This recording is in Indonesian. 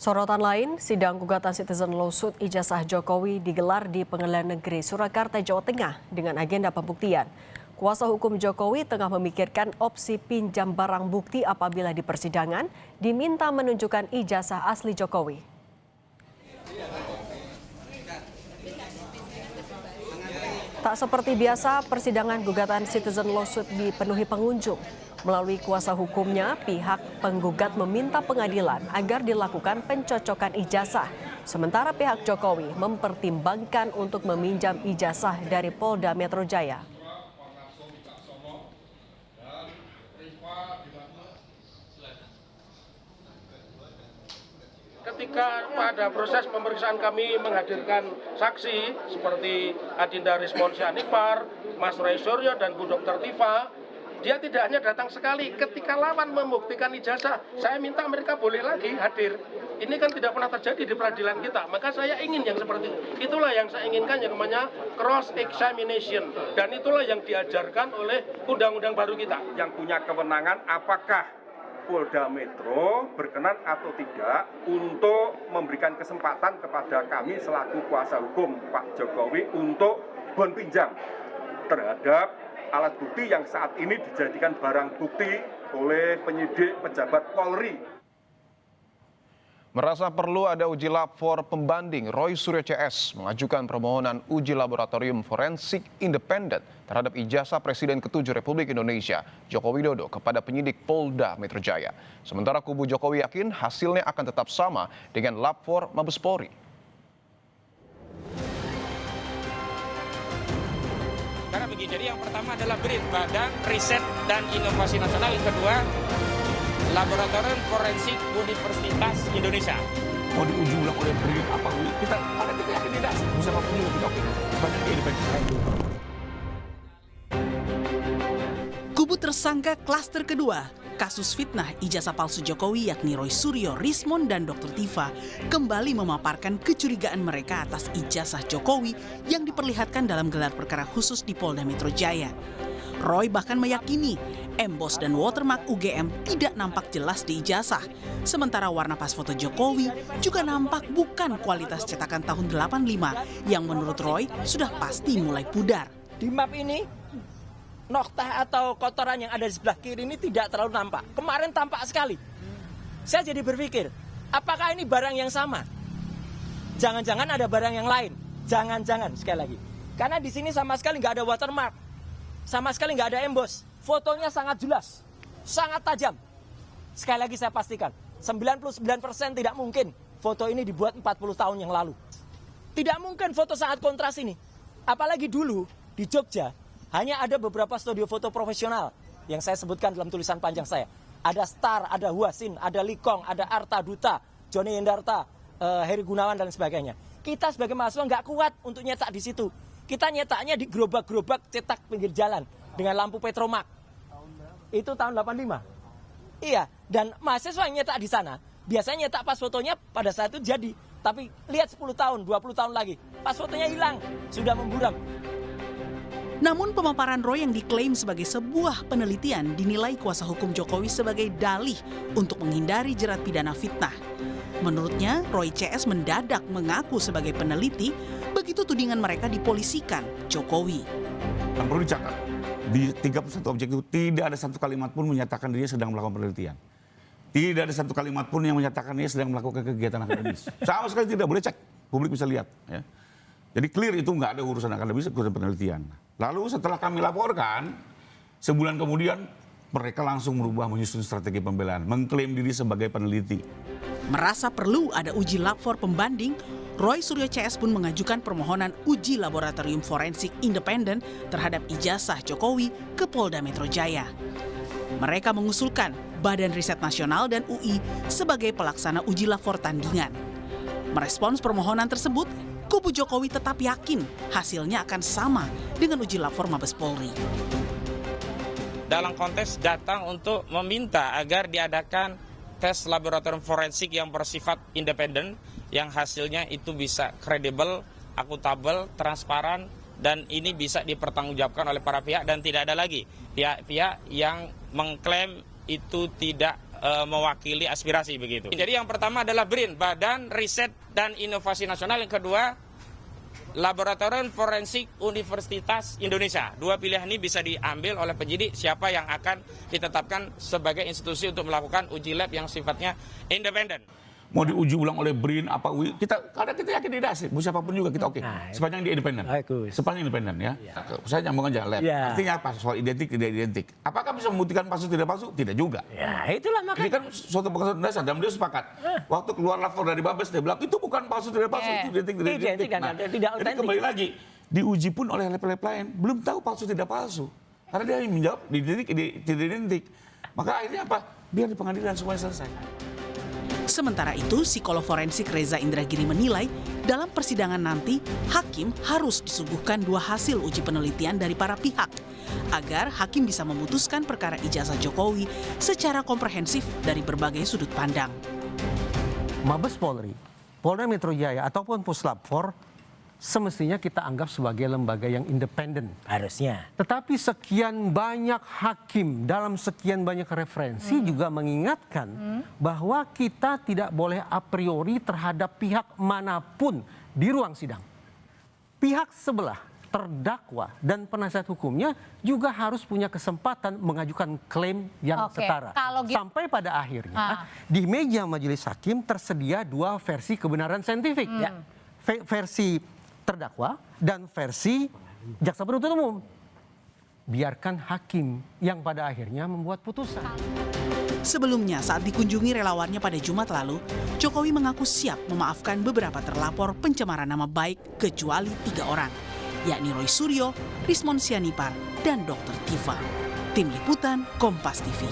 Sorotan lain, sidang gugatan Citizen Lawsuit ijazah Jokowi digelar di Pengadilan Negeri Surakarta, Jawa Tengah dengan agenda pembuktian. Kuasa hukum Jokowi tengah memikirkan opsi pinjam barang bukti apabila di persidangan diminta menunjukkan ijazah asli Jokowi. Tak seperti biasa, persidangan gugatan Citizen Lawsuit dipenuhi pengunjung. Melalui kuasa hukumnya, pihak penggugat meminta pengadilan agar dilakukan pencocokan ijazah. Sementara pihak Jokowi mempertimbangkan untuk meminjam ijazah dari Polda Metro Jaya. Ketika pada proses pemeriksaan kami menghadirkan saksi seperti Adinda Rismon Syanipar, Mas Roy Suryo, dan Bu Dr. Tifa, dia tidak hanya datang sekali. Ketika lawan membuktikan ijazah, saya minta mereka boleh lagi hadir. Ini kan tidak pernah terjadi di peradilan kita. Maka saya ingin yang seperti itu. Itulah yang saya inginkan, yang namanya cross examination. Dan itulah yang diajarkan oleh undang-undang baru kita. Yang punya kewenangan apakah Polda Metro berkenan atau tidak untuk memberikan kesempatan kepada kami selaku kuasa hukum Pak Jokowi untuk bon pinjam terhadap alat bukti yang saat ini dijadikan barang bukti oleh penyidik pejabat Polri. Merasa perlu ada uji lab for pembanding, Roy Suryo CS mengajukan permohonan uji laboratorium forensik independen terhadap ijazah Presiden ke-7 Republik Indonesia, Joko Widodo, kepada penyidik Polda Metro Jaya. Sementara kubu Jokowi yakin hasilnya akan tetap sama dengan lab for Mabes Polri. Karena begini, jadi yang pertama adalah BRIN, Badan Riset dan Inovasi Nasional. Yang kedua, Laboratorium Forensik Universitas Indonesia. Mau diuji ulang oleh BRIN apa kita yakin tidak bisa mempunyai kita sebanyak independen. Kubu tersangka klaster kedua kasus fitnah ijazah palsu Jokowi yakni Roy Suryo, Rismon, dan Dr. Tifa kembali memaparkan kecurigaan mereka atas ijazah Jokowi yang diperlihatkan dalam gelar perkara khusus di Polda Metro Jaya. Roy bahkan meyakini emboss dan watermark UGM tidak nampak jelas di ijazah. Sementara warna pas foto Jokowi juga nampak bukan kualitas cetakan tahun 85 yang menurut Roy sudah pasti mulai pudar. Di map ini, noktah atau kotoran yang ada di sebelah kiri ini tidak terlalu nampak. Kemarin tampak sekali. Saya jadi berpikir, apakah ini barang yang sama? Jangan-jangan ada barang yang lain. Jangan-jangan, sekali lagi. Karena di sini sama sekali nggak ada watermark. Sama sekali nggak ada emboss. Fotonya sangat jelas, sangat tajam. Sekali lagi saya pastikan, 99% tidak mungkin foto ini dibuat 40 tahun yang lalu. Tidak mungkin foto sangat kontras ini. Apalagi dulu di Jogja, hanya ada beberapa studio foto profesional yang saya sebutkan dalam tulisan panjang saya. Ada Star, ada Huasin, ada Likong, ada Arta Duta, Joni Yendarta, Heri Gunawan, dan sebagainya. Kita sebagai mahasiswa nggak kuat untuk nyetak di situ. Kita nyetaknya di gerobak-gerobak cetak pinggir jalan dengan lampu Petromak. Itu tahun 85. Iya, dan mahasiswa yang nyetak di sana, biasanya nyetak pas fotonya pada saat itu jadi. Tapi lihat 10 tahun, 20 tahun lagi, pas fotonya hilang, sudah memburam. Namun pemaparan Roy yang diklaim sebagai sebuah penelitian dinilai kuasa hukum Jokowi sebagai dalih untuk menghindari jerat pidana fitnah. Menurutnya, Roy CS mendadak mengaku sebagai peneliti begitu tudingan mereka dipolisikan Jokowi. Dan perlu dicatat, di 31 objek itu tidak ada satu kalimat pun menyatakan dirinya sedang melakukan penelitian. Tidak ada satu kalimat pun yang menyatakan dia sedang melakukan kegiatan akademis. Sama sekali tidak, boleh cek, publik bisa lihat. Ya. Jadi clear itu nggak ada urusan akademis, urusan penelitian. Lalu setelah kami laporkan, sebulan kemudian mereka langsung merubah menyusun strategi pembelaan, mengklaim diri sebagai peneliti. Merasa perlu ada uji lab for pembanding, Roy Suryo CS pun mengajukan permohonan uji laboratorium forensik independen terhadap ijazah Jokowi ke Polda Metro Jaya. Mereka mengusulkan Badan Riset Nasional dan UI sebagai pelaksana uji lab for tandingan. Merespons permohonan tersebut, kubu Jokowi tetap yakin hasilnya akan sama dengan uji lab for Mabes Polri. Dalam konteks datang untuk meminta agar diadakan tes laboratorium forensik yang bersifat independen, yang hasilnya itu bisa kredibel, akuntabel, transparan, dan ini bisa dipertanggungjawabkan oleh para pihak dan tidak ada lagi pihak-pihak yang mengklaim itu tidak mewakili aspirasi begitu. Jadi yang pertama adalah BRIN, Badan Riset dan Inovasi Nasional. Yang kedua, Laboratorium Forensik Universitas Indonesia. Dua pilihan ini bisa diambil oleh penyidik siapa yang akan ditetapkan sebagai institusi untuk melakukan uji lab yang sifatnya independen. Mau diuji ulang oleh BRIN apa UI, karena kita yakin tidak sih, siapapun juga kita oke. Sepanjang dia independen. Sepanjang independen ya. Saya nyambung aja lab. Artinya apa? Soal identik tidak identik. Apakah bisa membuktikan palsu tidak palsu? Tidak juga. Ya, itulah makanya. Ini kan suatu pengetahuan dasar dan beliau sepakat. Waktu keluar lapor dari Mabes dia bilang itu bukan palsu tidak palsu, itu identik tidak identik. Nah, jadi kembali lagi diuji pun oleh lab-lab lain belum tahu palsu tidak palsu. Karena dia menjawab identik tidak identik. Maka akhirnya apa? Biar di pengadilan semuanya selesai. Sementara itu, psikolog forensik Reza Indragiri menilai dalam persidangan nanti, hakim harus disuguhkan dua hasil uji penelitian dari para pihak agar hakim bisa memutuskan perkara ijazah Jokowi secara komprehensif dari berbagai sudut pandang. Mabes Polri, Polda Metro Jaya ataupun Puslap 4 semestinya kita anggap sebagai lembaga yang independen. Harusnya. Tetapi sekian banyak hakim dalam sekian banyak referensi juga mengingatkan bahwa kita tidak boleh a priori terhadap pihak manapun di ruang sidang. Pihak sebelah, terdakwa dan penasihat hukumnya juga harus punya kesempatan mengajukan klaim yang setara. Sampai pada akhirnya di meja majelis hakim tersedia dua versi kebenaran saintifik. Versi terdakwa dan versi jaksa penuntut umum. Biarkan hakim yang pada akhirnya membuat putusan. Sebelumnya saat dikunjungi relawannya pada Jumat lalu, Jokowi mengaku siap memaafkan beberapa terlapor pencemaran nama baik kecuali 3 orang, yakni Roy Suryo, Rismon Sianipar, dan Dr. Tifa. Tim Liputan Kompas TV.